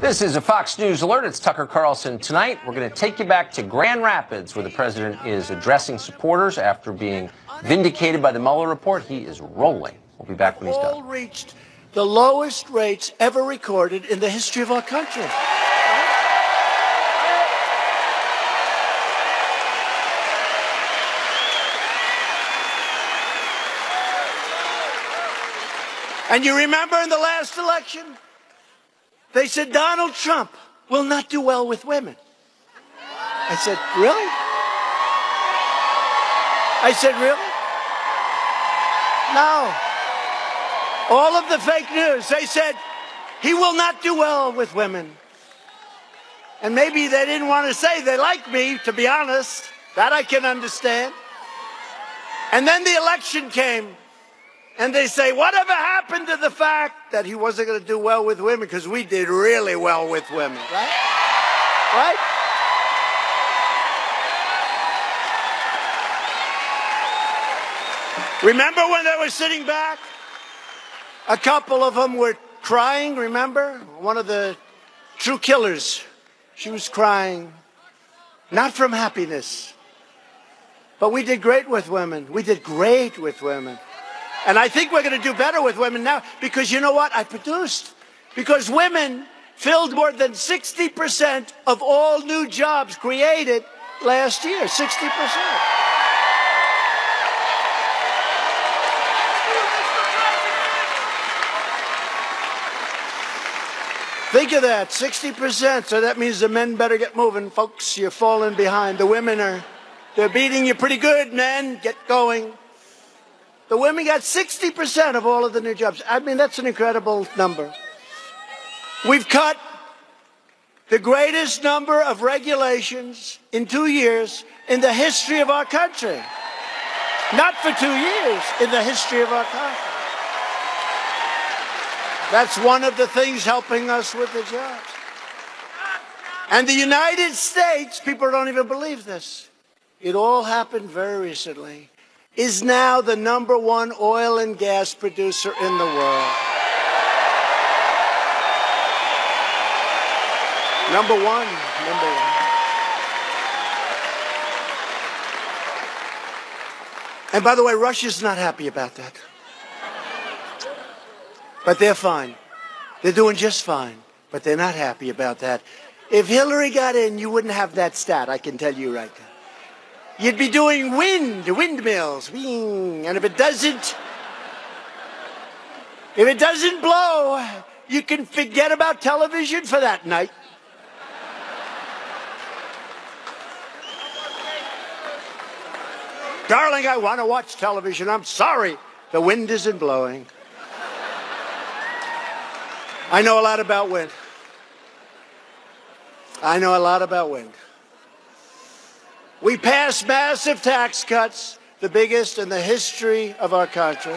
This is a Fox News Alert. It's Tucker Carlson. Tonight, we're going to take you back to Grand Rapids, where the president is addressing supporters after being vindicated by the Mueller report. He is rolling. We'll be back when he's done. All reached the lowest rates ever recorded in the history of our country. And you remember in the last election, they said Donald Trump will not do well with women. I said, really? I said, really? No. All of the fake news, they said he will not do well with women. And maybe they didn't want to say they like me, to be honest. That I can understand. And then the election came. And they say, whatever happened to the fact that he wasn't going to do well with women? Because we did really well with women, right? Right? Remember when they were sitting back? A couple of them were crying, remember? One of the true killers, she was crying. Not from happiness. But we did great with women. We did great with women. And I think we're going to do better with women now because you know what? I produced. Because women filled more than 60% of all new jobs created last year. 60%. Think of that, 60%. So that means the men better get moving. Folks, you're falling behind. The women they're beating you pretty good, men. Get going. The women got 60% of all of the new jobs. I mean, that's an incredible number. We've cut the greatest number of regulations in 2 years in the history of our country. Not for 2 years, in the history of our country. That's one of the things helping us with the jobs. And the United States, people don't even believe this. It all happened very recently. Is now the #1 oil and gas producer in the world. Number one. And by the way, Russia's not happy about that. But they're fine. They're doing just fine. But they're not happy about that. If Hillary got in, you wouldn't have that stat, I can tell you right now. You'd be doing windmills, and if it doesn't blow, you can forget about television for that night. Darling, I want to watch television. I'm sorry, the wind isn't blowing. I know a lot about wind. I know a lot about wind. We passed massive tax cuts, the biggest in the history of our country.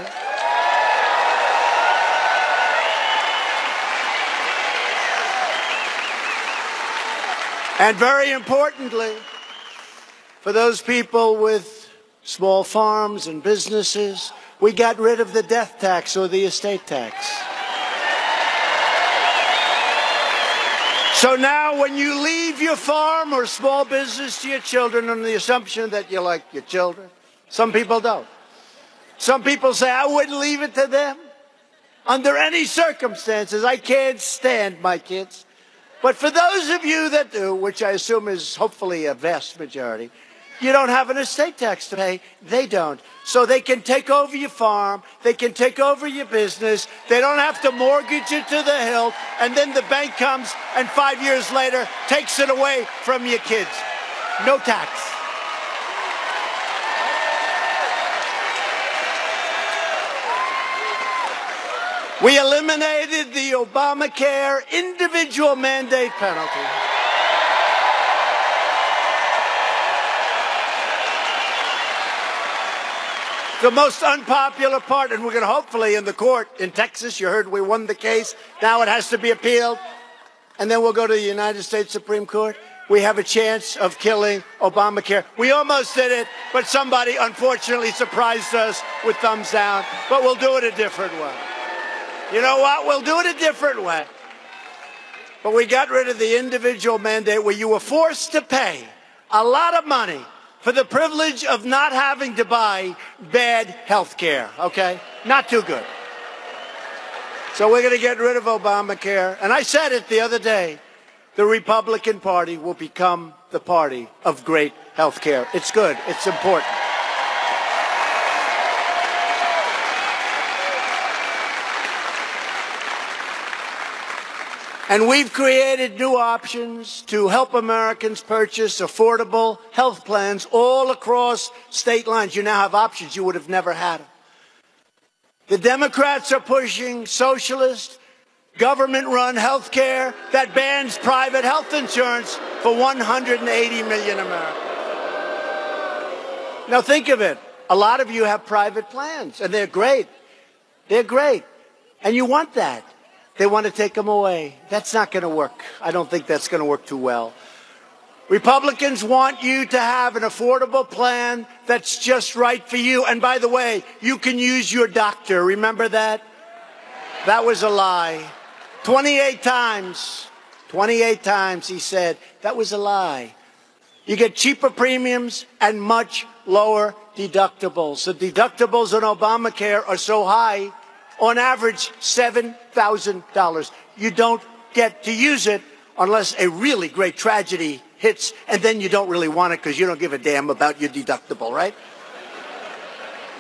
And very importantly, for those people with small farms and businesses, we got rid of the death tax or the estate tax. So now when you leave your farm or small business to your children on the assumption that you like your children, some people don't. Some people say, I wouldn't leave it to them. Under any circumstances, I can't stand my kids. But for those of you that do, which I assume is hopefully a vast majority, you don't have an estate tax to pay. They don't. So they can take over your farm. They can take over your business. They don't have to mortgage it to the hilt. And then the bank comes and 5 years later takes it away from your kids. No tax. We eliminated the Obamacare individual mandate penalty. The most unpopular part, and we're going to hopefully in the court in Texas, you heard we won the case. Now it has to be appealed. And then we'll go to the United States Supreme Court. We have a chance of killing Obamacare. We almost did it, but somebody unfortunately surprised us with thumbs down. But we'll do it a different way. You know what? We'll do it a different way. But we got rid of the individual mandate where you were forced to pay a lot of money for the privilege of not having to buy bad health care, okay? Not too good. So we're going to get rid of Obamacare. And I said it the other day, the Republican Party will become the party of great health care. It's good. It's important. And we've created new options to help Americans purchase affordable health plans all across state lines. You now have options you would have never had. The Democrats are pushing socialist, government-run health care that bans private health insurance for 180 million Americans. Now think of it. A lot of you have private plans, and they're great. They're great. And you want that. They want to take them away. That's not going to work. I don't think that's going to work too well. Republicans want you to have an affordable plan that's just right for you. And by the way, you can use your doctor. Remember that? That was a lie. 28 times he said that was a lie. You get cheaper premiums and much lower deductibles. The deductibles on Obamacare are so high, on average, $7,000. You don't get to use it unless a really great tragedy hits, and then you don't really want it because you don't give a damn about your deductible, right?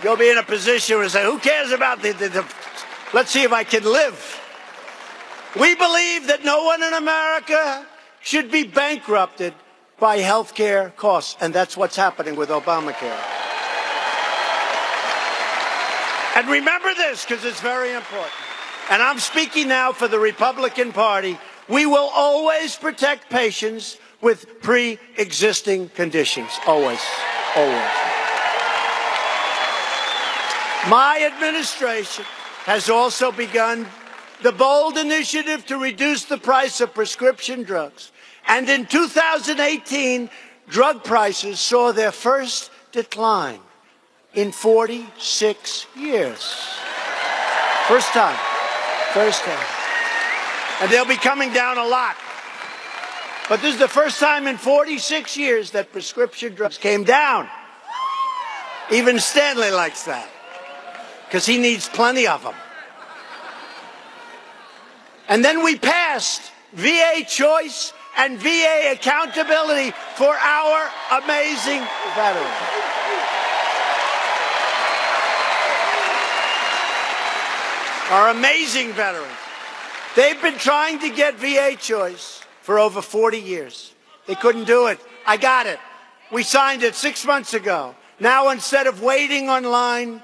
You'll be in a position where you say, who cares about let's see if I can live. We believe that no one in America should be bankrupted by health care costs, and that's what's happening with Obamacare. And remember this, because it's very important. And I'm speaking now for the Republican Party. We will always protect patients with pre-existing conditions. Always. Always. My administration has also begun the bold initiative to reduce the price of prescription drugs. And in 2018, drug prices saw their first decline in 46 years. First time. First time. And they'll be coming down a lot. But this is the first time in 46 years that prescription drugs came down. Even Stanley likes that, because he needs plenty of them. And then we passed VA choice and VA accountability for our amazing veterans. Our amazing veterans. They've been trying to get VA choice for over 40 years. They couldn't do it. I got it. We signed it 6 months ago. Now, instead of waiting online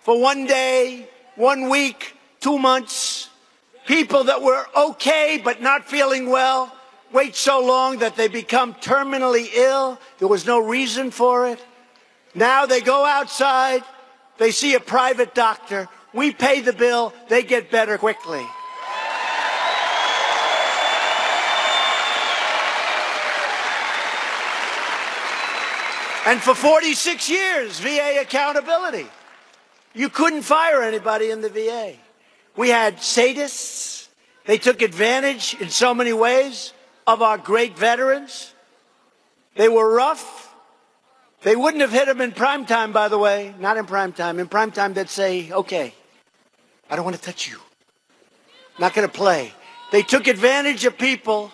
for 1 day, 1 week, 2 months, people that were okay but not feeling well wait so long that they become terminally ill. There was no reason for it. Now they go outside, they see a private doctor, we pay the bill, they get better quickly. And for 46 years, VA accountability. You couldn't fire anybody in the VA. We had sadists. They took advantage in so many ways of our great veterans. They were rough. They wouldn't have hit them in prime time, by the way. Not in prime time. In prime time, they'd say, okay, I don't want to touch you. Not going to play. They took advantage of people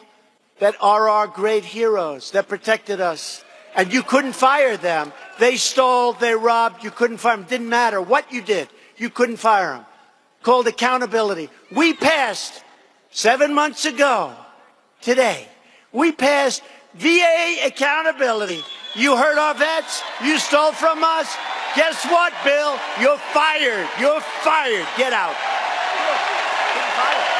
that are our great heroes, that protected us. And you couldn't fire them. They stole, they robbed, you couldn't fire them. Didn't matter what you did, you couldn't fire them. Called accountability. We passed 7 months ago, today, we passed VA accountability. You hurt our vets, you stole from us. Guess what, Bill? You're fired. You're fired. Get out. Get fired.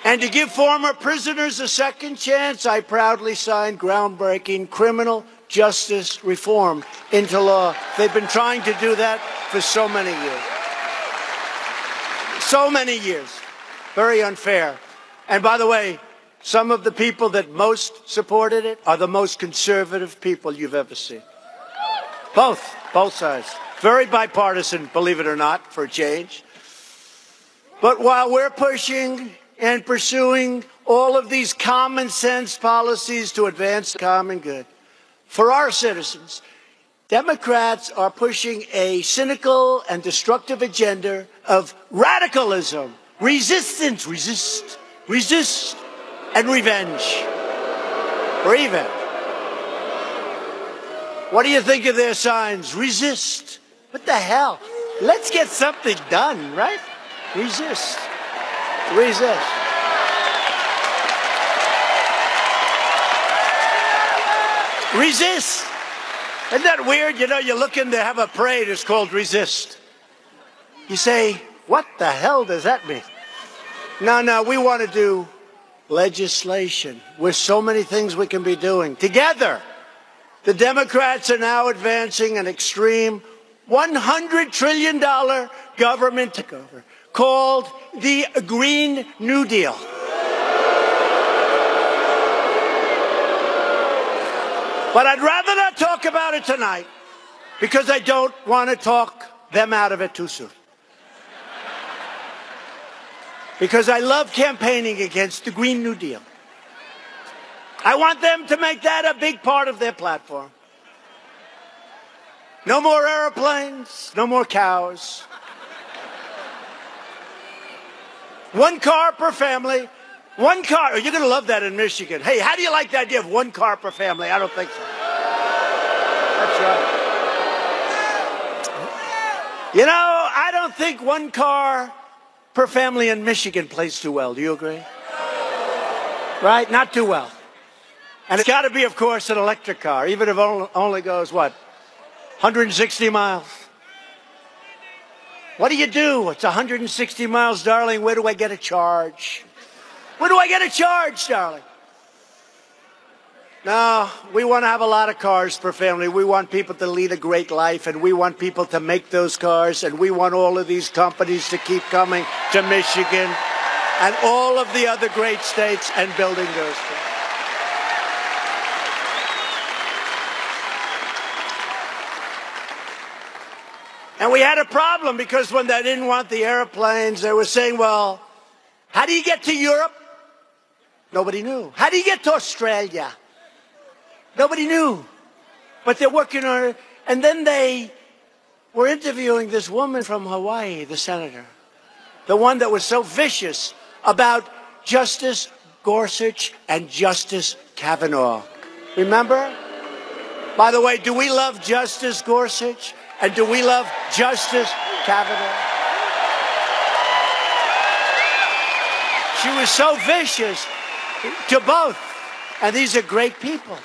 And to give former prisoners a second chance, I proudly signed groundbreaking criminal justice reform into law. They've been trying to do that for so many years. So many years. Very unfair. And by the way, some of the people that most supported it are the most conservative people you've ever seen. Both sides. Very bipartisan, believe it or not, for a change. But while we're pushing and pursuing all of these common sense policies to advance the common good for our citizens, Democrats are pushing a cynical and destructive agenda of radicalism, resistance, resist, and revenge. Revenge. What do you think of their signs? Resist. What the hell? Let's get something done, right? Resist. Resist. Resist. Isn't that weird? You know, you're looking to have a parade. It's called resist. You say, what the hell does that mean? No, we want to do legislation. With so many things we can be doing together. The Democrats are now advancing an extreme $100 trillion government takeover called the Green New Deal. But I'd rather not talk about it tonight because I don't want to talk them out of it too soon. Because I love campaigning against the Green New Deal. I want them to make that a big part of their platform. No more airplanes, no more cows. One car per family. One car. You're going to love that in Michigan. Hey, how do you like the idea of one car per family? I don't think so. That's right. You know, I don't think one car per family in Michigan plays too well. Do you agree? Right? Not too well. And it's got to be, of course, an electric car, even if it only goes, what, 160 miles? What do you do? It's 160 miles, darling. Where do I get a charge? Where do I get a charge, darling? No, we want to have a lot of cars per family. We want people to lead a great life, and we want people to make those cars, and we want all of these companies to keep coming to Michigan and all of the other great states and building those things. And we had a problem because when they didn't want the airplanes, they were saying, well, how do you get to Europe? Nobody knew. How do you get to Australia? Nobody knew. But they're working on it. And then they were interviewing this woman from Hawaii, the senator, the one that was so vicious about Justice Gorsuch and Justice Kavanaugh. Remember? By the way, do we love Justice Gorsuch? And do we love Justice Kavanaugh? She was so vicious to both. And these are great people.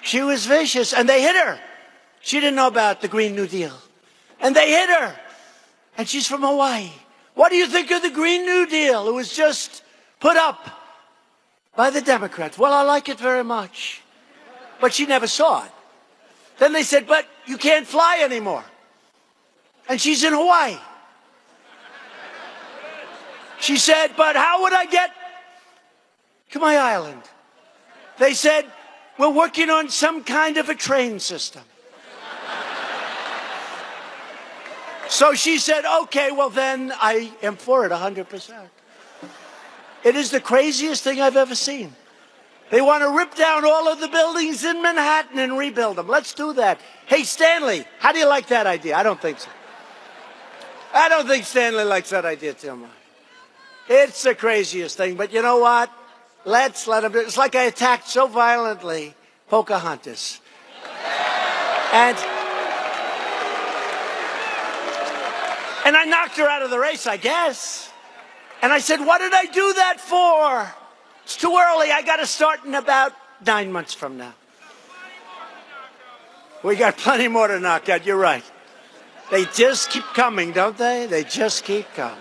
She was vicious, and they hit her. She didn't know about the Green New Deal. And they hit her. And she's from Hawaii. What do you think of the Green New Deal? It was just put up by the Democrats. Well, I like it very much. But she never saw it. Then they said, but you can't fly anymore. And she's in Hawaii. She said, but how would I get to my island? They said, we're working on some kind of a train system. So she said, okay, well then I am for it 100%. It is the craziest thing I've ever seen. They want to rip down all of the buildings in Manhattan and rebuild them. Let's do that. Hey, Stanley, how do you like that idea? I don't think so. I don't think Stanley likes that idea too much. It's the craziest thing, but you know what? Let's let him do it. It's like I attacked so violently Pocahontas. And I knocked her out of the race, I guess. And I said, what did I do that for? It's too early. I got to start in about 9 months from now. We got plenty more to knock out. You're right. They just keep coming, don't they? They just keep coming.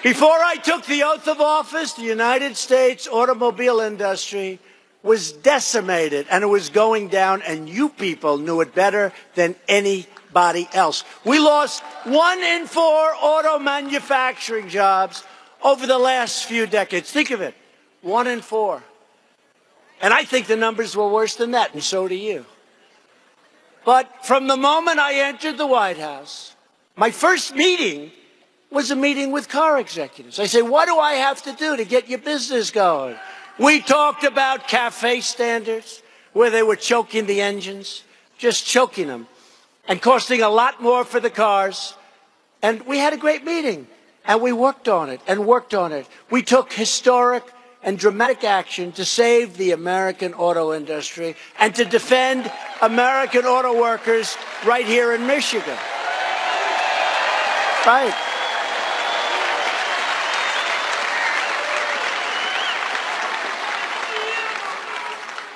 Before I took the oath of office, the United States automobile industry was decimated, and it was going down, and you people knew it better than anybody else. We lost 1 in 4 auto manufacturing jobs over the last few decades. Think of it, 1 in 4. And I think the numbers were worse than that, and so do you. But from the moment I entered the White House, my first meeting was a meeting with car executives. I said, what do I have to do to get your business going? We talked about CAFE standards, where they were choking the engines, just choking them, and costing a lot more for the cars. And we had a great meeting, and we worked on it and worked on it. We took historic and dramatic action to save the American auto industry and to defend American auto workers right here in Michigan. Right.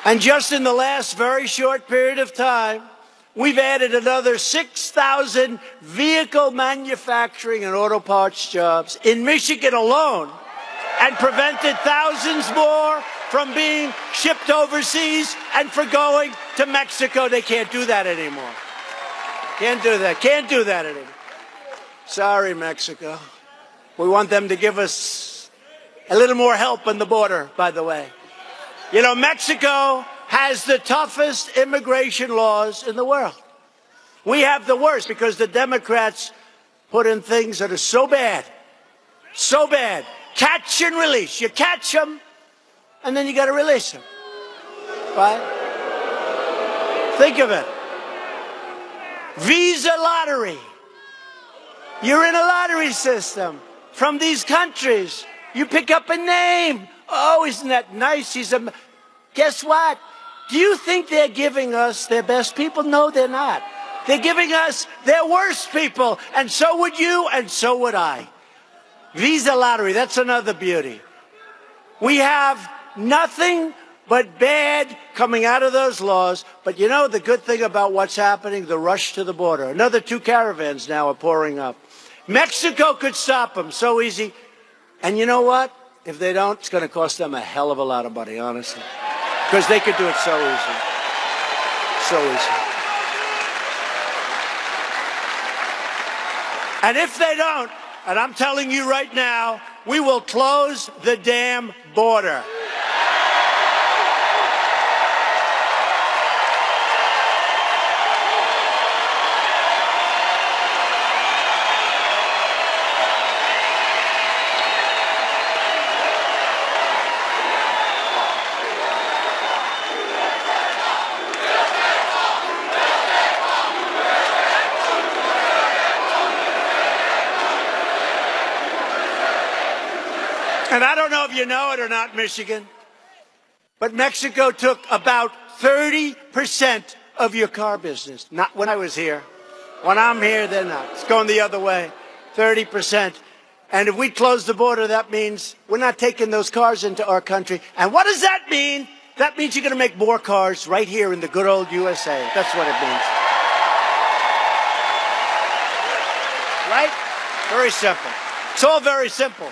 And just in the last very short period of time, we've added another 6,000 vehicle manufacturing and auto parts jobs in Michigan alone, and prevented thousands more from being shipped overseas and for going to Mexico. They can't do that anymore. Can't do that. Can't do that anymore. Sorry, Mexico. We want them to give us a little more help on the border, by the way. You know, Mexico has the toughest immigration laws in the world. We have the worst because the Democrats put in things that are so bad, so bad. Catch and release. You catch them, and then you got to release them. Right? Think of it. Visa lottery. You're in a lottery system from these countries. You pick up a name. Oh, isn't that nice? Guess what? Do you think they're giving us their best people? No, they're not. They're giving us their worst people. And so would you, and so would I. Visa lottery, that's another beauty. We have nothing but bad coming out of those laws. But you know the good thing about what's happening? The rush to the border. Another 2 caravans now are pouring up. Mexico could stop them so easy. And you know what? If they don't, it's going to cost them a hell of a lot of money, honestly. Because they could do it so easy. So easy. And if they don't, and I'm telling you right now, we will close the damn border. And I don't know if you know it or not, Michigan, but Mexico took about 30% of your car business. Not when I was here. When I'm here, they're not. It's going the other way. 30%. And if we close the border, that means we're not taking those cars into our country. And what does that mean? That means you're going to make more cars right here in the good old USA. That's what it means. Right? Very simple. It's all very simple.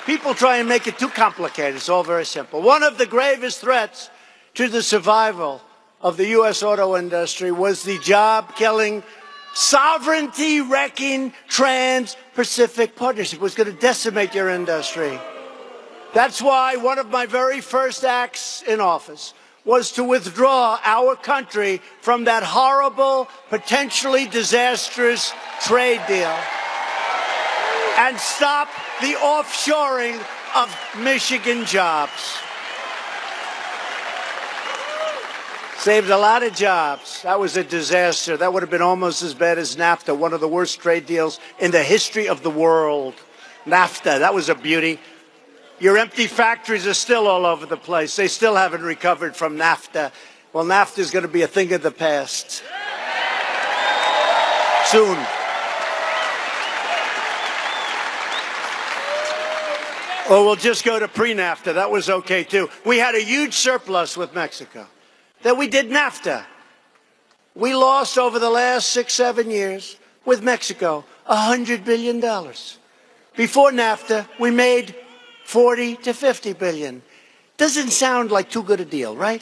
People try and make it too complicated. It's all very simple. One of the gravest threats to the survival of the U.S. auto industry was the job-killing, sovereignty-wrecking Trans-Pacific Partnership. It was going to decimate your industry. That's why one of my very first acts in office was to withdraw our country from that horrible, potentially disastrous trade deal and stop the offshoring of Michigan jobs. Saved a lot of jobs. That was a disaster. That would have been almost as bad as NAFTA, one of the worst trade deals in the history of the world. NAFTA, that was a beauty. Your empty factories are still all over the place. They still haven't recovered from NAFTA. Well, NAFTA is going to be a thing of the past. Soon. Or we'll just go to pre-NAFTA. That was okay, too. We had a huge surplus with Mexico. Then we did NAFTA. We lost over the last 6-7 years with Mexico $100 billion. Before NAFTA, we made 40 to 50 billion. Doesn't sound like too good a deal, right?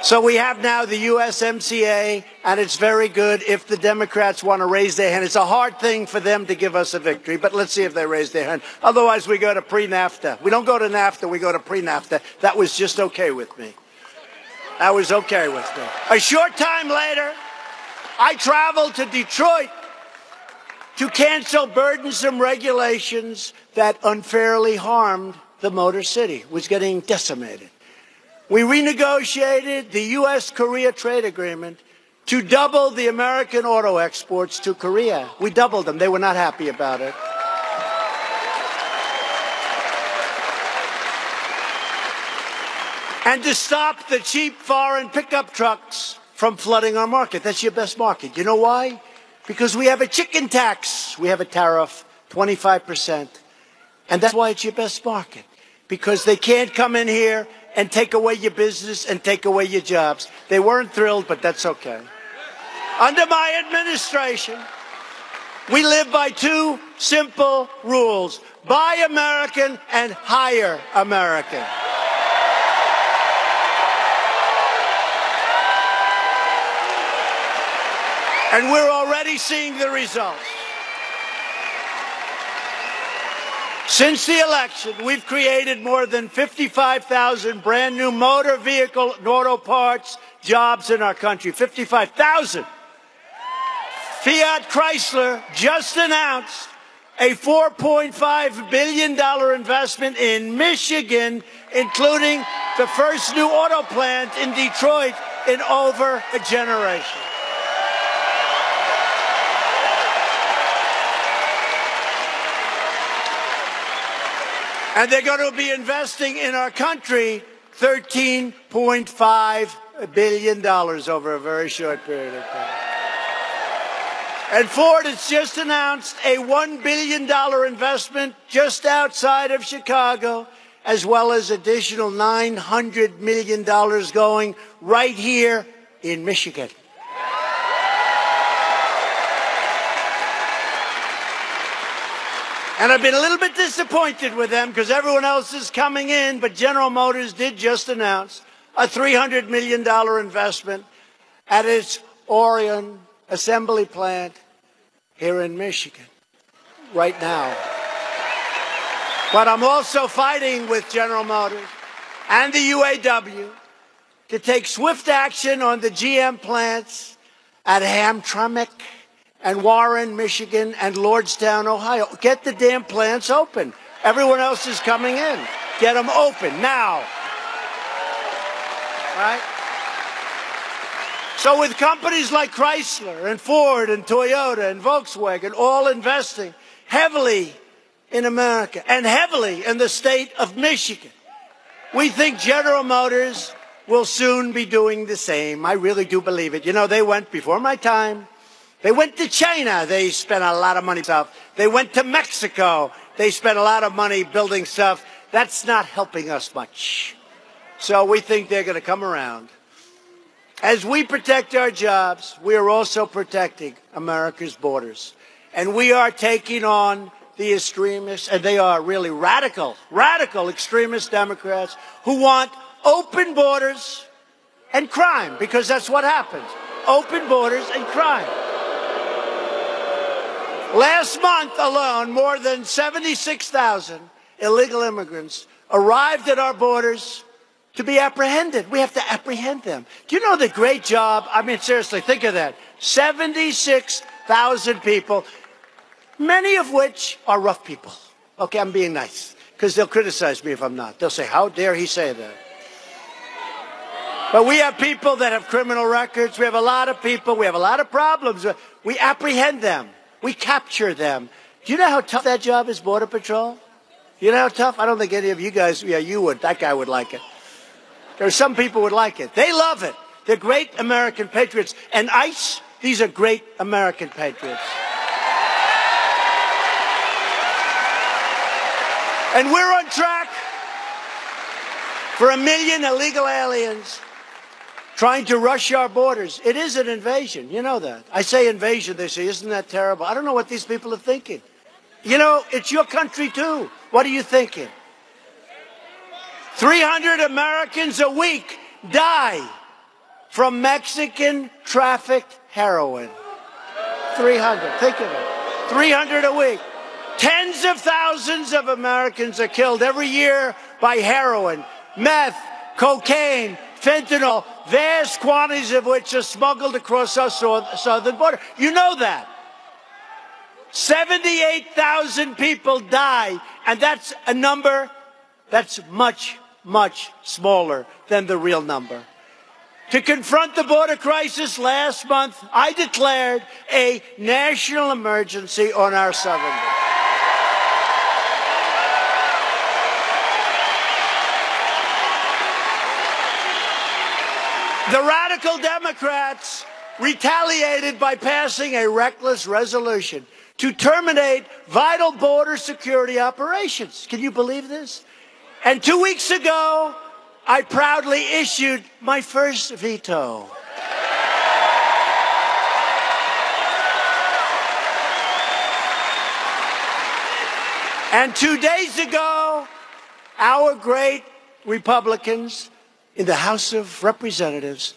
So we have now the USMCA, and it's very good if the Democrats want to raise their hand. It's a hard thing for them to give us a victory, but let's see if they raise their hand. Otherwise, we go to pre-NAFTA. We don't go to NAFTA, we go to pre-NAFTA. That was just okay with me. That was okay with me. A short time later, I traveled to Detroit to cancel burdensome regulations that unfairly harmed the Motor City. It was getting decimated. We renegotiated the U.S.-Korea trade agreement to double the American auto exports to Korea. We doubled them. They were not happy about it. And to stop the cheap foreign pickup trucks from flooding our market. That's your best market. You know why? Because we have a chicken tax. We have a tariff, 25%. And that's why it's your best market. Because they can't come in here and take away your business and take away your jobs. They weren't thrilled, but that's okay. Under my administration, we live by two simple rules. Buy American and hire American. And we're already seeing the results. Since the election, we've created more than 55,000 brand new motor vehicle and auto parts jobs in our country. 55,000. Fiat Chrysler just announced a $4.5 billion investment in Michigan, including the first new auto plant in Detroit in over a generation. And they're going to be investing in our country $13.5 billion over a very short period of time. And Ford has just announced a $1 billion investment just outside of Chicago, as well as additional $900 million going right here in Michigan. And I've been a little bit disappointed with them because everyone else is coming in, but General Motors did just announce a $300 million investment at its Orion assembly plant here in Michigan right now. But I'm also fighting with General Motors and the UAW to take swift action on the GM plants at Hamtramck and Warren, Michigan, and Lordstown, Ohio. Get the damn plants open. Everyone else is coming in. Get them open now. Right? So with companies like Chrysler and Ford and Toyota and Volkswagen all investing heavily in America and heavily in the state of Michigan, we think General Motors will soon be doing the same. I really do believe it. You know, they went before my time. They went to China. They spent a lot of money stuff. They went to Mexico. They spent a lot of money building stuff. That's not helping us much. So we think they're going to come around. As we protect our jobs, we are also protecting America's borders. And we are taking on the extremists, and they are really radical extremist Democrats who want open borders and crime, because that's what happens. Open borders and crime. Last month alone, more than 76,000 illegal immigrants arrived at our borders to be apprehended. We have to apprehend them. Do you know the great job? I mean, seriously, think of that. 76,000 people, many of which are rough people. Okay, I'm being nice, because they'll criticize me if I'm not. They'll say, how dare he say that? But we have people that have criminal records. We have a lot of people. We have a lot of problems. We apprehend them. We capture them. Do you know how tough that job is, Border Patrol? You know how tough? I don't think any of you guys, yeah, you would. That guy would like it. There are some people would like it. They love it. They're great American patriots. And ICE, these are great American patriots. And we're on track for 1 million illegal aliens trying to rush our borders. It is an invasion. You know that. I say invasion. They say, isn't that terrible? I don't know what these people are thinking. You know, it's your country, too. What are you thinking? 300 Americans a week die from Mexican trafficked heroin. 300. Think of it. 300 a week. Tens of thousands of Americans are killed every year by heroin, meth, cocaine, fentanyl, vast quantities of which are smuggled across our southern border. You know that. 78,000 people die, and that's a number that's much, much smaller than the real number. To confront the border crisis last month, I declared a national emergency on our southern border. The radical Democrats retaliated by passing a reckless resolution to terminate vital border security operations. Can you believe this? And 2 weeks ago, I proudly issued my first veto. And 2 days ago, our great Republicans in the House of Representatives,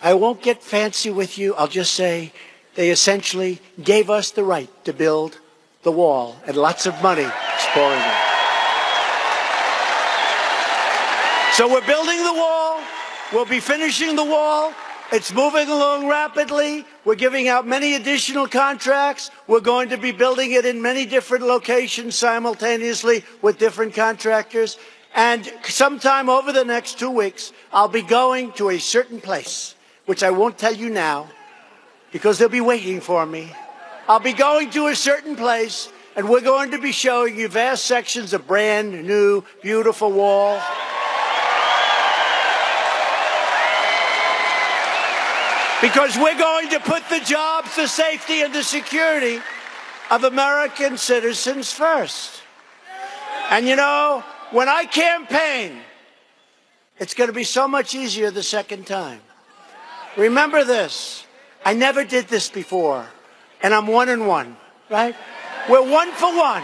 I won't get fancy with you, I'll just say they essentially gave us the right to build the wall, and lots of money is pouring in. So we're building the wall. We'll be finishing the wall. It's moving along rapidly. We're giving out many additional contracts. We're going to be building it in many different locations simultaneously with different contractors. And sometime over the next 2 weeks, I'll be going to a certain place, which I won't tell you now, because they'll be waiting for me. I'll be going to a certain place, and we're going to be showing you vast sections of brand new, beautiful wall. Because we're going to put the jobs, the safety, and the security of American citizens first. And you know, when I campaign, it's going to be so much easier the second time. Remember this. I never did this before, and I'm 1-1, right? We're 1 for 1.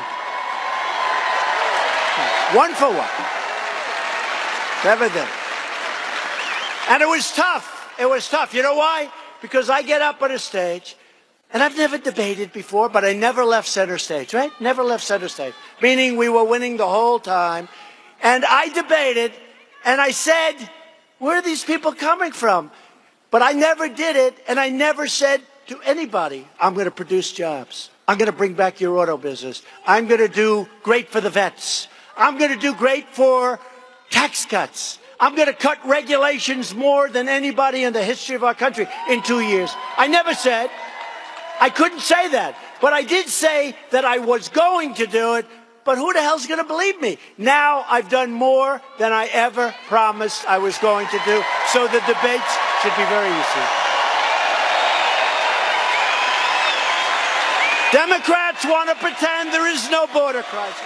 1 for 1. Never did. And it was tough. It was tough. You know why? Because I get up on a stage, and I've never debated before, but I never left center stage, right? Never left center stage, meaning we were winning the whole time. And I debated, and I said, where are these people coming from? But I never did it, and I never said to anybody, I'm going to produce jobs. I'm going to bring back your auto business. I'm going to do great for the vets. I'm going to do great for tax cuts. I'm going to cut regulations more than anybody in the history of our country in 2 years. I never said. I couldn't say that. But I did say that I was going to do it. But who the hell's going to believe me? Now I've done more than I ever promised I was going to do. So the debates should be very easy. Democrats want to pretend there is no border crisis.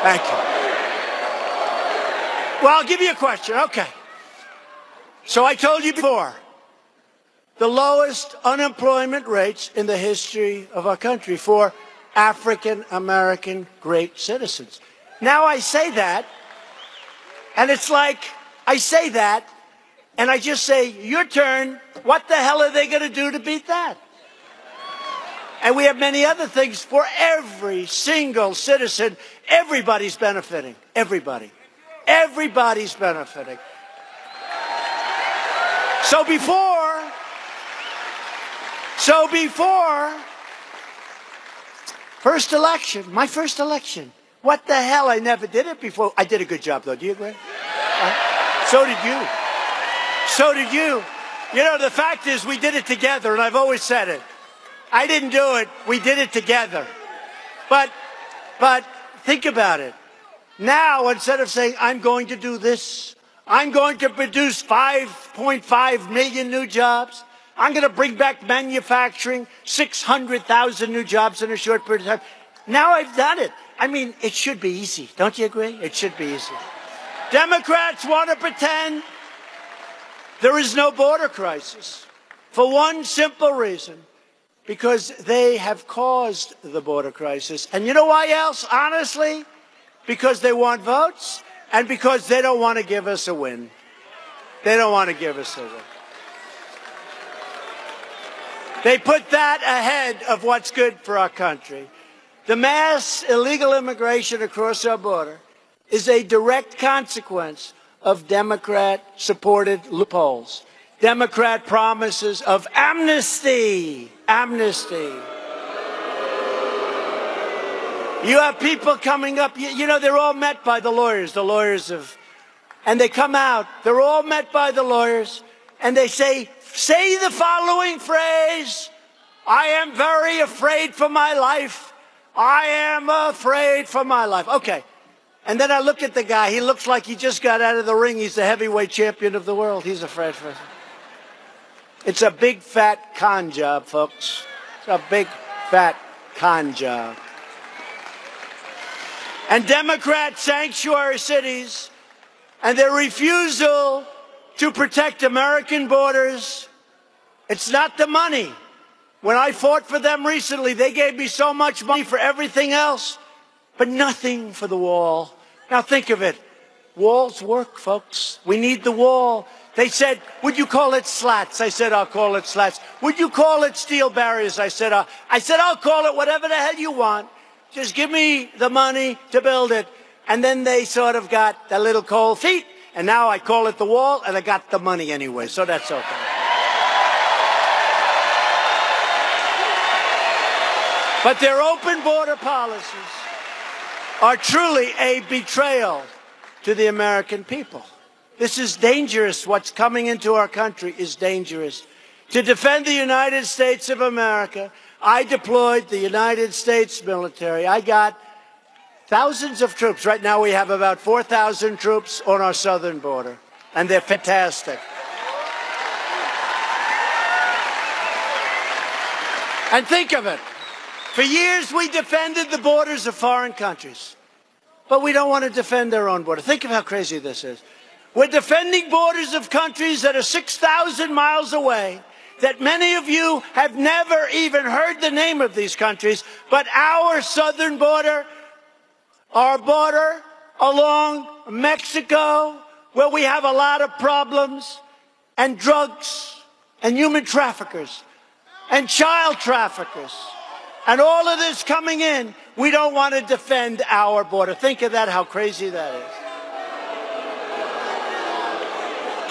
Thank you. Well, I'll give you a question. Okay. So I told you before, the lowest unemployment rates in the history of our country for African-American great citizens. Now I say that, and it's like I say that, and I just say, your turn. What the hell are they going to do to beat that? And we have many other things for every single citizen. Everybody's benefiting. Everybody. Everybody's benefiting. So before, first election, my first election, what the hell? I never did it before. I did a good job, though. Do you agree? So did you. So did you. You know, the fact is we did it together, and I've always said it. I didn't do it. We did it together. But think about it. Now, instead of saying, I'm going to do this, I'm going to produce 5.5 million new jobs, I'm going to bring back manufacturing, 600,000 new jobs in a short period of time. Now I've done it. I mean, it should be easy. Don't you agree? It should be easy. Democrats want to pretend there is no border crisis for one simple reason. Because they have caused the border crisis. And you know why else, honestly? Because they want votes and because they don't want to give us a win. They don't want to give us a win. They put that ahead of what's good for our country. The mass illegal immigration across our border is a direct consequence of Democrat-supported loopholes, Democrat promises of amnesty. Amnesty. You have people coming up, you know, they're all met by the lawyers and they come out, they're all met by the lawyers, and they say the following phrase: I am very afraid for my life. I am afraid for my life. Okay. And then I look at the guy. He looks like he just got out of the ring. He's the heavyweight champion of the world. He's afraid for it. It's a big, fat con job, folks. It's a big, fat con job. And Democrat sanctuary cities and their refusal to protect American borders, it's not the money. When I fought for them recently, they gave me so much money for everything else, but nothing for the wall. Now think of it. Walls work, folks. We need the wall. They said, would you call it slats? I said, I'll call it slats. Would you call it steel barriers? I said, I'll call it whatever the hell you want. Just give me the money to build it. And then they sort of got the little cold feet. And now I call it the wall, and I got the money anyway. So that's okay. But their open border policies are truly a betrayal to the American people. This is dangerous. What's coming into our country is dangerous. To defend the United States of America, I deployed the United States military. I got thousands of troops. Right now we have about 4,000 troops on our southern border, and they're fantastic. And think of it. For years, we defended the borders of foreign countries, but we don't want to defend our own border. Think of how crazy this is. We're defending borders of countries that are 6,000 miles away, that many of you have never even heard the name of these countries, but our southern border, our border along Mexico, where we have a lot of problems, and drugs, and human traffickers, and child traffickers, and all of this coming in, we don't want to defend our border. Think of that, how crazy that is.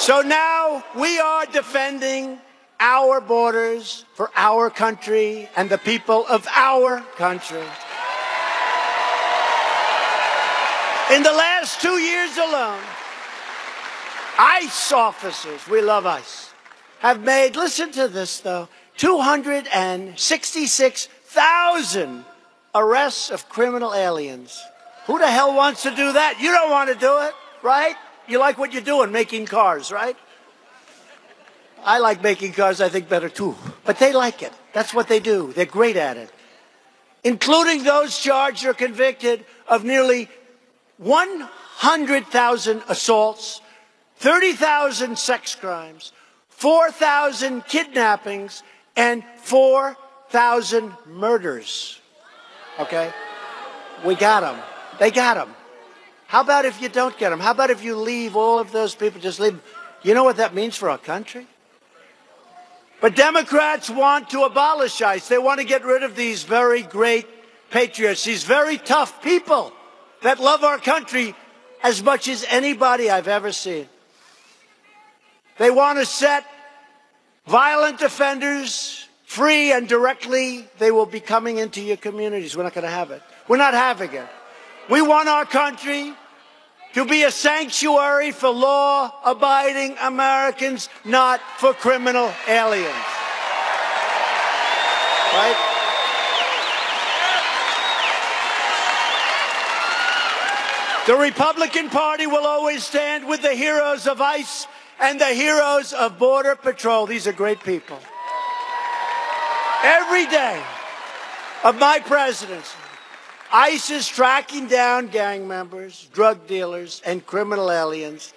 So now we are defending our borders for our country and the people of our country. In the last 2 years alone, ICE officers, we love ICE, have made, listen to this though, 266,000 arrests of criminal aliens. Who the hell wants to do that? You don't want to do it, right? You like what you're doing, making cars, right? I like making cars, I think, better too. But they like it. That's what they do. They're great at it. Including those charged or convicted of nearly 100,000 assaults, 30,000 sex crimes, 4,000 kidnappings, and 4,000 murders. Okay? We got them. They got them. How about if you don't get them? How about if you leave all of those people, just leave them? You know what that means for our country? But Democrats want to abolish ICE. They want to get rid of these very great patriots, these very tough people that love our country as much as anybody I've ever seen. They want to set violent offenders free, and directly they will be coming into your communities. We're not going to have it. We're not having it. We want our country to be a sanctuary for law-abiding Americans, not for criminal aliens. Right? The Republican Party will always stand with the heroes of ICE and the heroes of Border Patrol. These are great people. Every day of my presidency, ICE is tracking down gang members, drug dealers, and criminal aliens,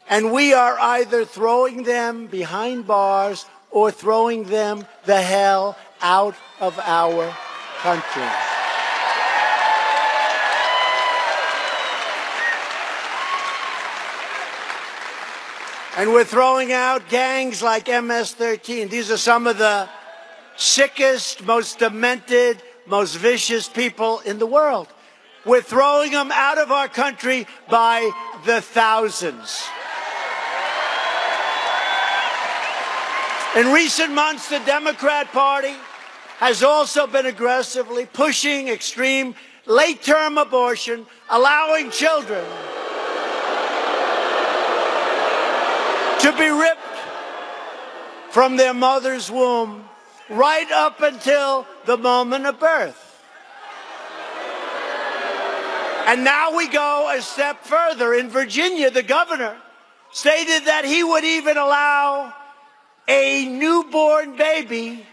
and we are either throwing them behind bars or throwing them the hell out of our country. And we're throwing out gangs like MS-13. These are some of the sickest, most demented, most vicious people in the world. We're throwing them out of our country by the thousands. In recent months, the Democrat Party has also been aggressively pushing extreme late-term abortion, allowing children to be ripped from their mother's womb right up until the moment of birth. And now we go a step further. In Virginia, the governor stated that he would even allow a newborn baby,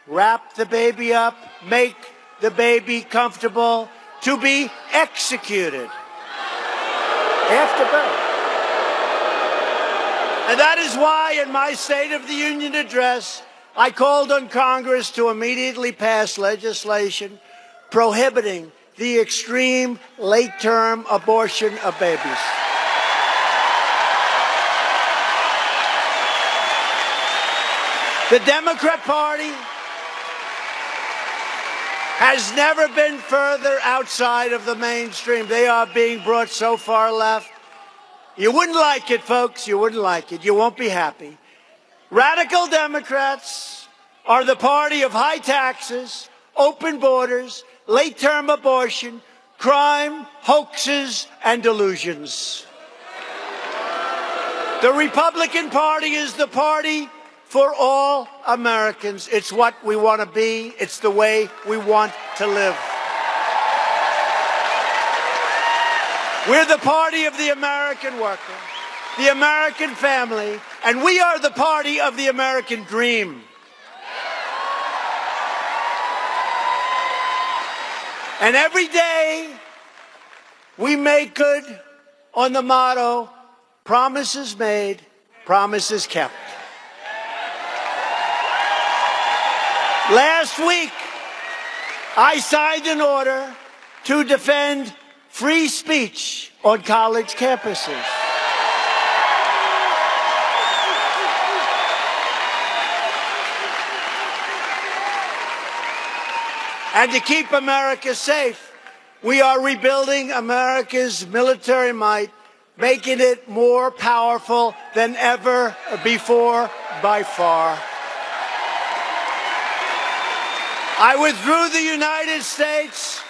wrap the baby up, make the baby comfortable, to be executed after birth. And that is why in my State of the Union address, I called on Congress to immediately pass legislation prohibiting the extreme late-term abortion of babies. The Democrat Party has never been further outside of the mainstream. They are being brought so far left. You wouldn't like it, folks. You wouldn't like it. You won't be happy. Radical Democrats are the party of high taxes, open borders, late-term abortion, crime, hoaxes, and delusions. The Republican Party is the party for all Americans. It's what we want to be. It's the way we want to live. We're the party of the American worker, the American family, and we are the party of the American dream. And every day we make good on the motto, promises made, promises kept. Last week, I signed an order to defend free speech on college campuses. And to keep America safe, we are rebuilding America's military might, making it more powerful than ever before by far. I withdrew the United States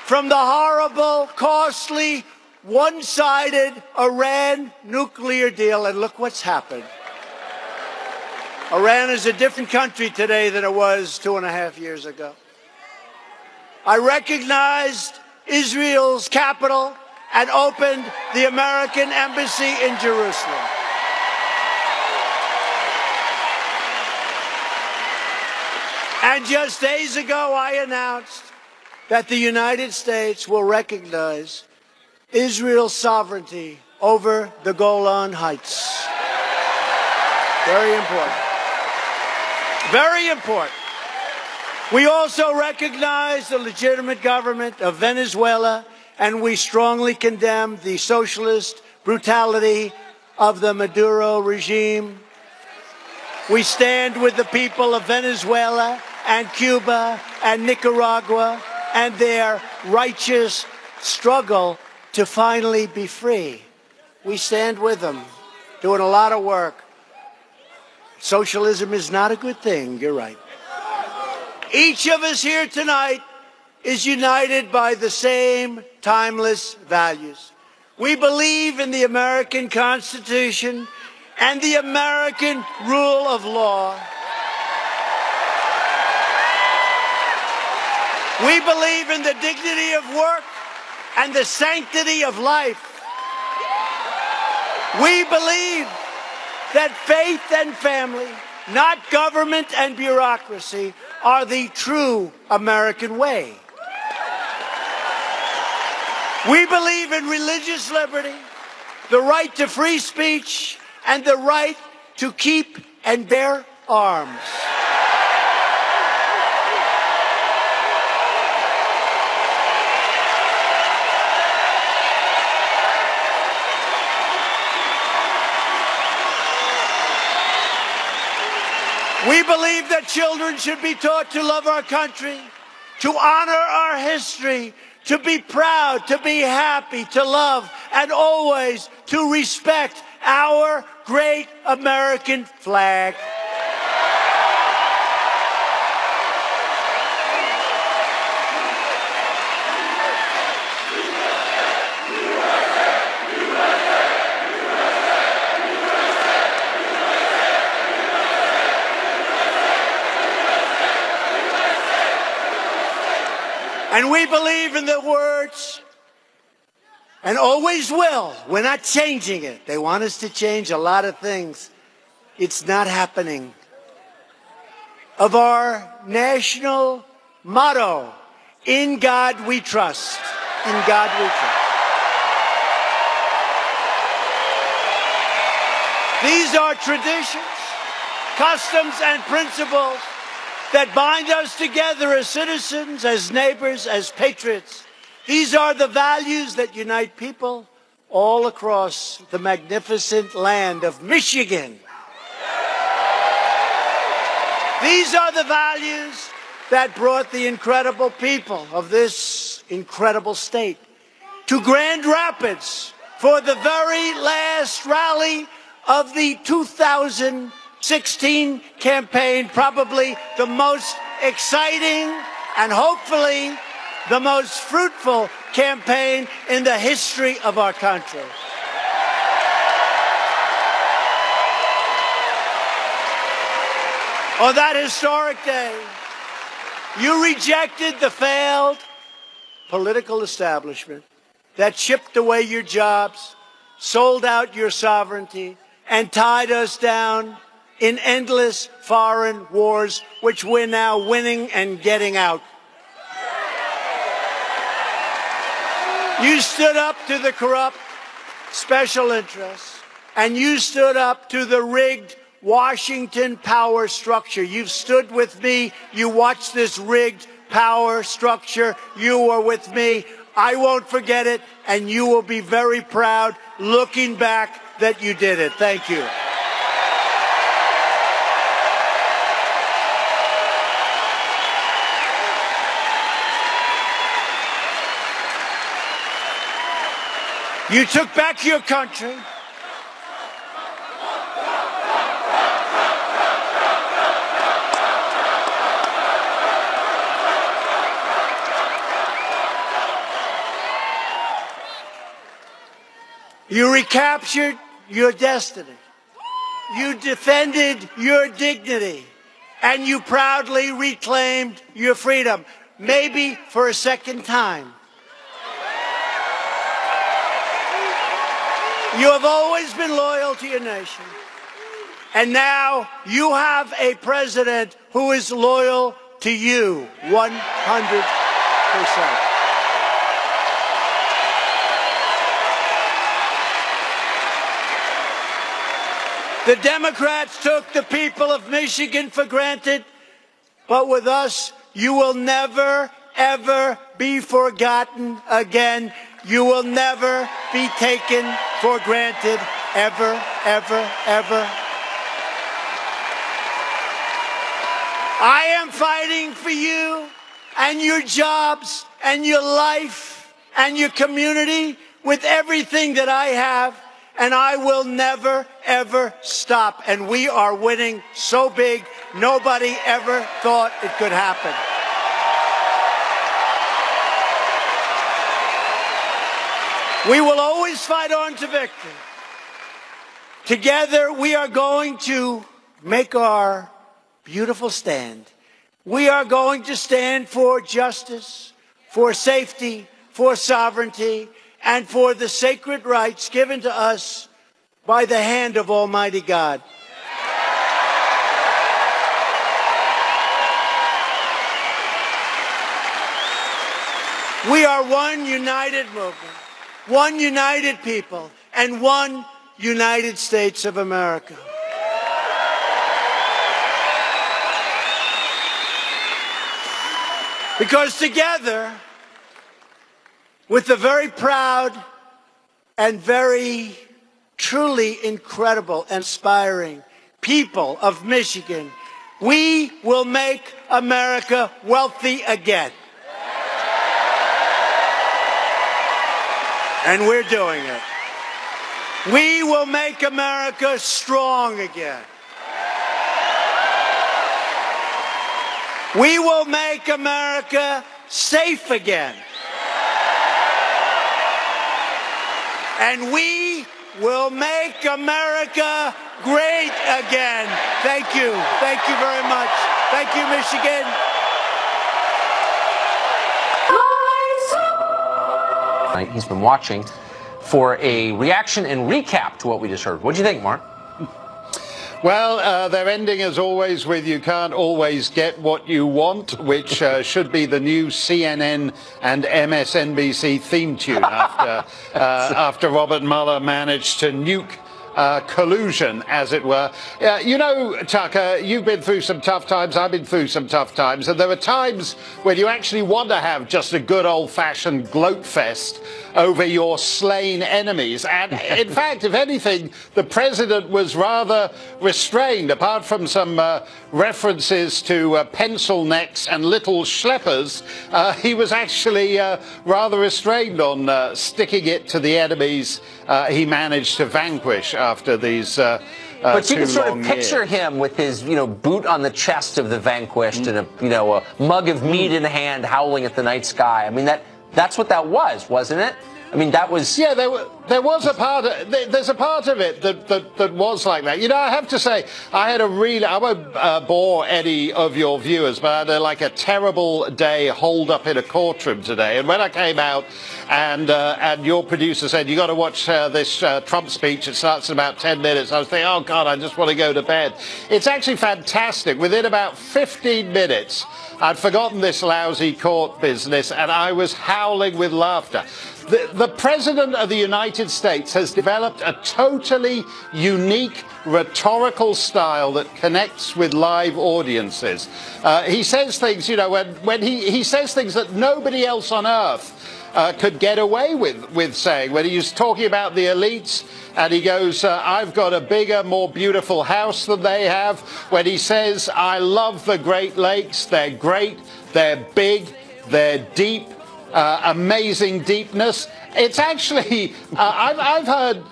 from the horrible, costly, one-sided Iran nuclear deal, and look what's happened. Iran is a different country today than it was 2.5 years ago. I recognized Israel's capital and opened the American embassy in Jerusalem. And just days ago, I announced that the United States will recognize Israel's sovereignty over the Golan Heights. Very important. Very important. We also recognize the legitimate government of Venezuela, and we strongly condemn the socialist brutality of the Maduro regime. We stand with the people of Venezuela and Cuba and Nicaragua and their righteous struggle to finally be free. We stand with them, doing a lot of work. Socialism is not a good thing, you're right. Each of us here tonight is united by the same timeless values. We believe in the American Constitution and the American rule of law. We believe in the dignity of work and the sanctity of life. We believe that faith and family, not government and bureaucracy, are the true American way. We believe in religious liberty, the right to free speech, and the right to keep and bear arms. We believe that children should be taught to love our country, to honor our history, to be proud, to be happy, to love, and always to respect our great American flag. And we believe in the words, and always will. We're not changing it. They want us to change a lot of things. It's not happening. Of our national motto, in God we trust. In God we trust. These are traditions, customs, and principles that bind us together as citizens, as neighbors, as patriots. These are the values that unite people all across the magnificent land of Michigan. These are the values that brought the incredible people of this incredible state to Grand Rapids for the very last rally of the 2016 campaign, probably the most exciting and hopefully the most fruitful campaign in the history of our country. On that historic day, you rejected the failed political establishment that chipped away your jobs, sold out your sovereignty, and tied us down in endless foreign wars, which we're now winning and getting out. You stood up to the corrupt special interests, and you stood up to the rigged Washington power structure. You've stood with me. You watched this rigged power structure. You were with me. I won't forget it, and you will be very proud looking back that you did it. Thank you. You took back your country. You recaptured your destiny. You defended your dignity. And you proudly reclaimed your freedom, maybe for a second time. You have always been loyal to your nation. And now you have a president who is loyal to you 100%. The Democrats took the people of Michigan for granted, but with us, you will never, ever be forgotten again. You will never be taken for granted, ever, ever, ever. I am fighting for you and your jobs and your life and your community with everything that I have. And I will never, ever stop. And we are winning so big, nobody ever thought it could happen. We will always fight on to victory. Together, we are going to make our beautiful stand. We are going to stand for justice, for safety, for sovereignty, and for the sacred rights given to us by the hand of Almighty God. We are one united movement, one united people, and one United States of America. Because together, with the very proud and very truly incredible, inspiring people of Michigan, We will make America wealthy again. And we're doing it. We will make America strong again. We will make America safe again. And we will make America great again. Thank you. Thank you very much. Thank you, Michigan. He's been watching for a reaction and recap to what we just heard. What do you think, Mark? Well, they're ending, as always, with "you can't always get what you want," which should be the new CNN and MSNBC theme tune after Robert Mueller managed to nuke collusion, as it were. You know, Tucker, you've been through some tough times, I've been through some tough times, and there are times when you actually want to have just a good old-fashioned gloat fest over your slain enemies. And in fact, if anything, the president was rather restrained, apart from some references to pencil necks and little schleppers. He was actually rather restrained on sticking it to the enemies he managed to vanquish after these but you can sort of picture him with his, boot on the chest of the vanquished and a mug of meat in hand, howling at the night sky. I mean, that's what that was, wasn't it? I mean, that was... Yeah, there was a part of... There's a part of it that was like that. I have to say, I won't bore any of your viewers, but I had like a terrible day holed up in a courtroom today. And when I came out and your producer said, you got to watch this Trump speech, it starts in about 10 minutes, I was thinking, oh, God, I just want to go to bed. It's actually fantastic. Within about 15 minutes, I'd forgotten this lousy court business, and I was howling with laughter. The President of the United States has developed a totally unique rhetorical style that connects with live audiences. He says things, when he says things that nobody else on earth could get away with saying. When he's talking about the elites, and he goes, I've got a bigger, more beautiful house than they have. When he says, I love the Great Lakes, they're great, they're big, they're deep, amazing deepness. It's actually, I've heard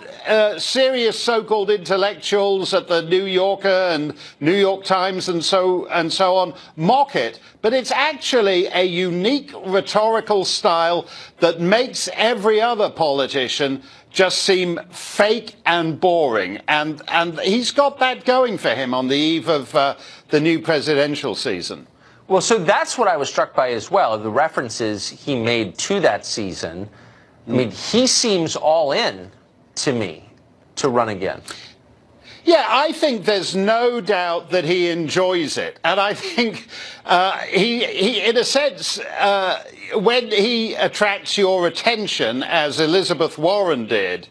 serious so-called intellectuals at the New Yorker and New York Times and so on mock it, but it's actually a unique rhetorical style that makes every other politician just seem fake and boring, and he's got that going for him on the eve of the new presidential season. Well, so that's what I was struck by as well, the references he made to that season. I mean, he seems all in, to me, to run again. Yeah, I think there's no doubt that he enjoys it. And I think he in a sense, when he attracts your attention, as Elizabeth Warren did,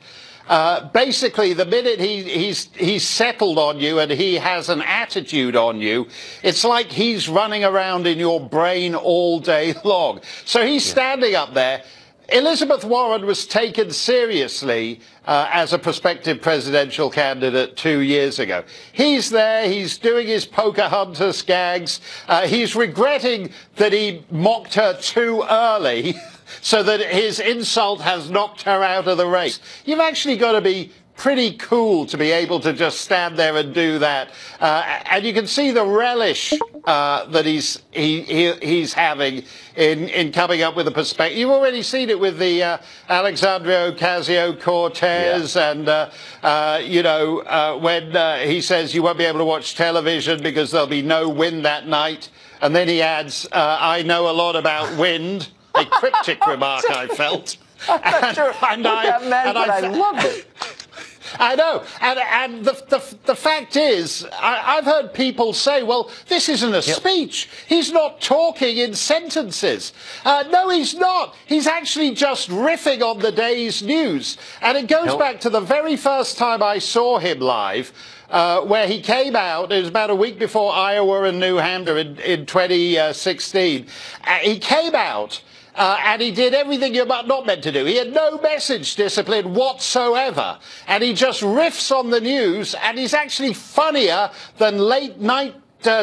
basically, the minute he's settled on you and he has an attitude on you, it's like he's running around in your brain all day long. So he's standing up there. Elizabeth Warren was taken seriously as a prospective presidential candidate 2 years ago. He's there, he's doing his Pocahontas gags, he's regretting that he mocked her too early so that his insult has knocked her out of the race. You've actually got to be pretty cool to be able to just stand there and do that. And you can see the relish that he's having in coming up with a perspective. You've already seen it with the Alexandria Ocasio-Cortez, and when he says you won't be able to watch television because there'll be no wind that night, and then he adds, I know a lot about wind. A cryptic remark, I felt. I'm not sure what that meant, but I loved it. I know, and the fact is, I've heard people say, well, this isn't a speech. He's not talking in sentences. No, he's not. He's actually just riffing on the day's news. And it goes back to the very first time I saw him live, where he came out. It was about a week before Iowa and New Hampshire in 2016. He came out. And he did everything you're not meant to do. He had no message discipline whatsoever. And he just riffs on the news, and he's actually funnier than late-night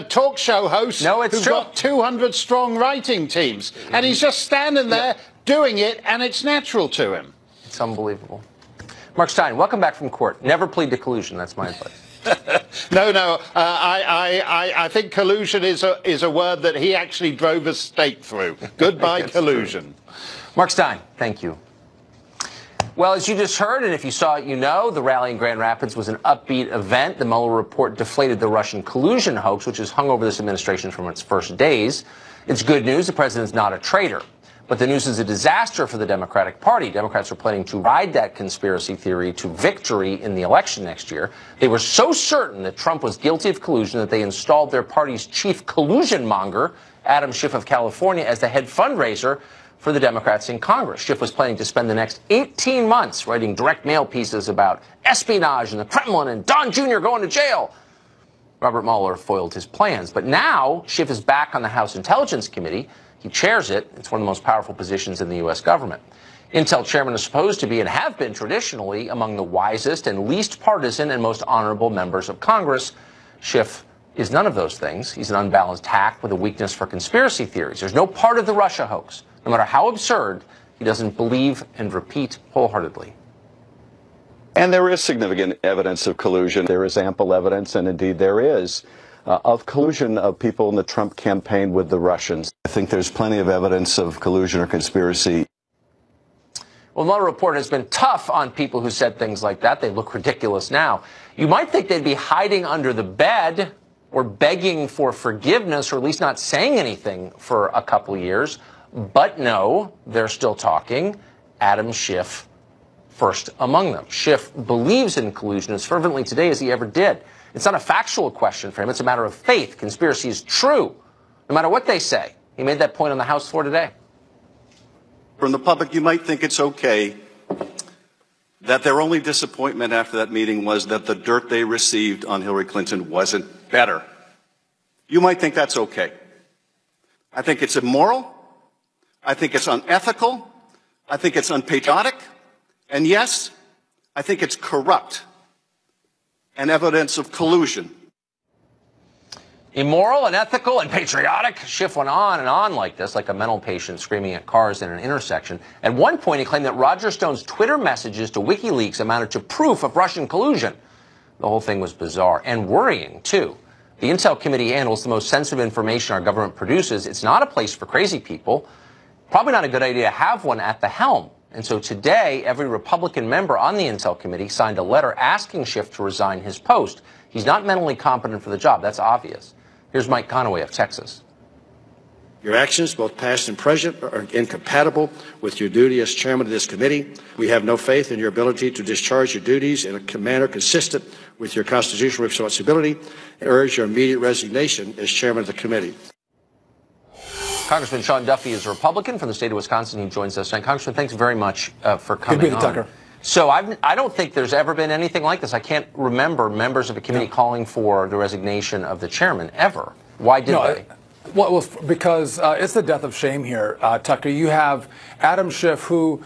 talk show hosts who've got 200 strong writing teams. And he's just standing there doing it, and it's natural to him. It's unbelievable. Mark Steyn, welcome back from court. Never plead to collusion. That's my advice. No. I think collusion is a word that he actually drove a stake through. Goodbye, collusion. True. Mark Steyn, thank you. Well, as you just heard, and if you saw it, you know, the rally in Grand Rapids was an upbeat event. The Mueller report deflated the Russian collusion hoax, which has hung over this administration from its first days. It's good news. The president's not a traitor. But the news is a disaster for the Democratic Party. Democrats are planning to ride that conspiracy theory to victory in the election next year. They were so certain that Trump was guilty of collusion that they installed their party's chief collusion monger, Adam Schiff of California, as the head fundraiser for the Democrats in Congress. Schiff was planning to spend the next 18 months writing direct mail pieces about espionage and the Kremlin and Don Jr. going to jail. Robert Mueller foiled his plans. But now Schiff is back on the House Intelligence Committee. He chairs it. It's one of the most powerful positions in the U.S. government. Intel chairmen are supposed to be and have been traditionally among the wisest and least partisan and most honorable members of Congress. Schiff is none of those things. He's an unbalanced hack with a weakness for conspiracy theories. There's no part of the Russia hoax, no matter how absurd, he doesn't believe and repeat wholeheartedly. And there is significant evidence of collusion. There is ample evidence, and indeed there is, of collusion of people in the Trump campaign with the Russians. I think there's plenty of evidence of collusion or conspiracy. Well, the Mueller report has been tough on people who said things like that. They look ridiculous now. You might think they'd be hiding under the bed or begging for forgiveness, or at least not saying anything for a couple years. But no, they're still talking. Adam Schiff first among them. Schiff believes in collusion as fervently today as he ever did. It's not a factual question for him. It's a matter of faith. Conspiracy is true, no matter what they say. He made that point on the House floor today. From the public, you might think it's okay that their only disappointment after that meeting was that the dirt they received on Hillary Clinton wasn't better. You might think that's okay. I think it's immoral. I think it's unethical. I think it's unpatriotic. And yes, I think it's corrupt and evidence of collusion. Immoral, unethical, and patriotic. Schiff went on and on like this, like a mental patient screaming at cars in an intersection. At one point, he claimed that Roger Stone's Twitter messages to WikiLeaks amounted to proof of Russian collusion. The whole thing was bizarre and worrying, too. The Intel Committee handles the most sensitive information our government produces. It's not a place for crazy people. Probably not a good idea to have one at the helm. And so today, every Republican member on the Intel Committee signed a letter asking Schiff to resign his post. He's not mentally competent for the job. That's obvious. Here's Mike Conaway of Texas. Your actions, both past and present, are incompatible with your duty as chairman of this committee. We have no faith in your ability to discharge your duties in a manner consistent with your constitutional responsibility and urge your immediate resignation as chairman of the committee. Congressman Sean Duffy is a Republican from the state of Wisconsin. He joins us tonight. Congressman, thanks very much for coming Good to be on. Tucker. So I don't think there's ever been anything like this. I can't remember members of a committee calling for the resignation of the chairman, ever. Why did they? Well, because it's the death of shame here, Tucker. You have Adam Schiff, who,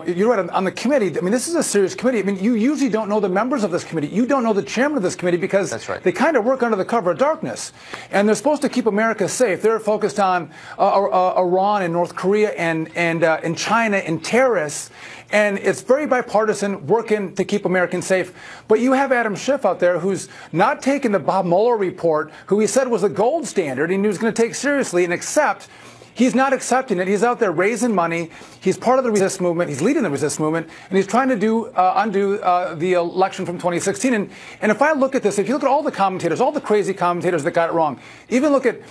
you're right, on the committee. I mean, this is a serious committee. I mean, you usually don't know the members of this committee. You don't know the chairman of this committee because That's right. They kind of work under the cover of darkness. And they're supposed to keep America safe. They're focused on Iran and North Korea and China and terrorists. And it's very bipartisan, working to keep Americans safe. But you have Adam Schiff out there who's not taking the Bob Mueller report, who he said was the gold standard and he was going to take seriously and accept. He's not accepting it. He's out there raising money. He's part of the resist movement. He's leading the resist movement, and he's trying to undo the election from 2016. And if I look at this, if you look at all the commentators, all the crazy commentators that got it wrong, even look at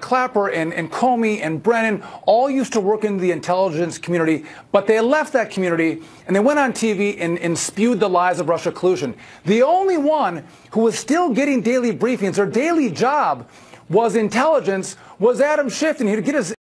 Clapper and Comey and Brennan, all used to work in the intelligence community, but they left that community and they went on TV and spewed the lies of Russia collusion. The only one who was still getting daily briefings, their daily job was intelligence, was Adam Schiff, and he'd get his